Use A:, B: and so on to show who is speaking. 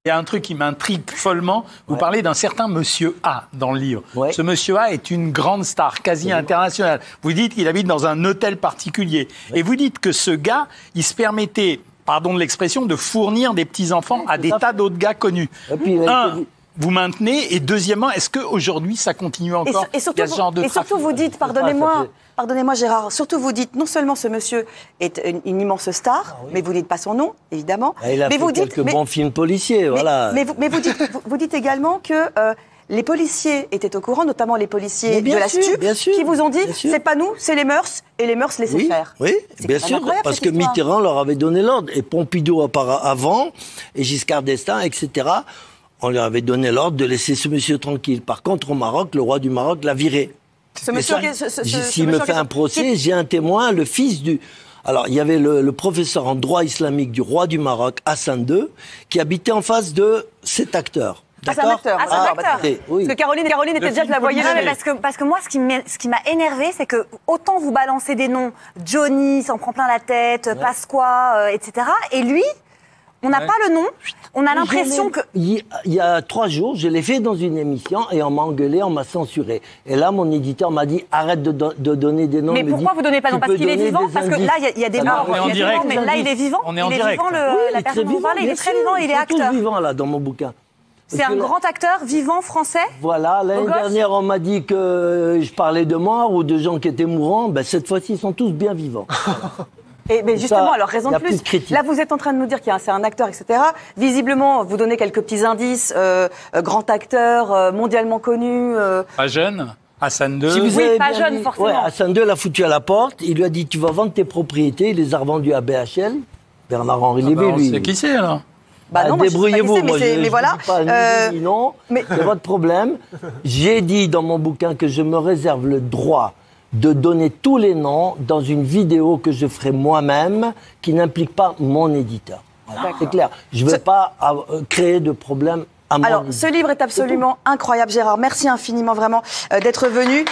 A: Il y a un truc qui m'intrigue follement. Vous parlez d'un certain monsieur A dans le livre. Ouais. Ce monsieur A est une grande star, quasi internationale. Vous dites qu'il habite dans un hôtel particulier. Ouais. Et vous dites que ce gars, il se permettait, pardon de l'expression, de fournir des petits-enfants à des tas d'autres gars connus. Et puis, vous maintenez. Et deuxièmement, est-ce qu'aujourd'hui, ça continue encore?
B: Et surtout, vous dites, pardonnez-moi Gérard, surtout vous dites, non seulement ce monsieur est une immense star, mais vous ne dites pas son nom, évidemment.
C: Il a fait quelques bons films policiers, voilà.
B: Mais vous dites également que les policiers étaient au courant, notamment les policiers de la STUP, qui vous ont dit, c'est pas nous, c'est les mœurs, et les mœurs laissez faire.
C: Oui, bien sûr, parce que Mitterrand leur avait donné l'ordre, et Pompidou avant, et Giscard d'Estaing, etc., on leur avait donné l'ordre de laisser ce monsieur tranquille. Par contre, au Maroc, le roi du Maroc l'a viré. S'il me fait un procès, j'ai un témoin, le fils du... Alors, il y avait le professeur en droit islamique du roi du Maroc, Hassan II, qui habitait en face de cet acteur.
B: C'est un acteur.
D: Oui.
B: Parce que Caroline était déjà, je la voyais.
D: Parce que moi, ce qui m'a énervé, c'est que autant vous balancez des noms, Johnny s'en prend plein la tête, Pasqua, etc. Et lui... On n'a pas le nom, on a l'impression que...
C: Il y a 3 jours, je l'ai fait dans une émission et on m'a engueulé, on m'a censuré. Et là, mon éditeur m'a dit, arrête de donner des noms.
B: Mais pourquoi vous ne donnez pas de nom? Parce qu'il est vivant? Parce que là, il y a des morts, mais là, il est vivant.
A: On est en direct.
B: La personne dont vous parlez, il est très vivant, il est acteur.
C: Il est vivant, là, dans mon bouquin.
B: C'est un grand acteur, vivant, français.
C: Voilà, l'année dernière, on m'a dit que je parlais de morts ou de gens qui étaient mourants. Ben, cette fois-ci, ils sont tous bien vivants.
B: Mais justement, alors raison de plus. Là, vous êtes en train de nous dire qu'il c'est un acteur, etc. Visiblement, vous donnez quelques petits indices. Grand acteur, mondialement connu.
A: Pas jeune. Hassan II.
B: Oui, pas jeune, forcément.
C: Ouais, Hassan II l'a foutu à la porte. Il lui a dit, tu vas vendre tes propriétés. Il les a revendues à BHL. Bernard-Henri Lévy, lui.
A: C'est qui c'est, alors?
C: Non, débrouillez-vous. Moi,
B: mais voilà.
C: Non, c'est votre problème. J'ai dit dans mon bouquin que je me réserve le droit de donner tous les noms dans une vidéo que je ferai moi-même, qui n'implique pas mon éditeur. Voilà, c'est clair. Je ne veux pas créer de problème à mon éditeur.
B: Alors, ce livre est absolument incroyable, Gérard. Merci infiniment, vraiment, d'être venu.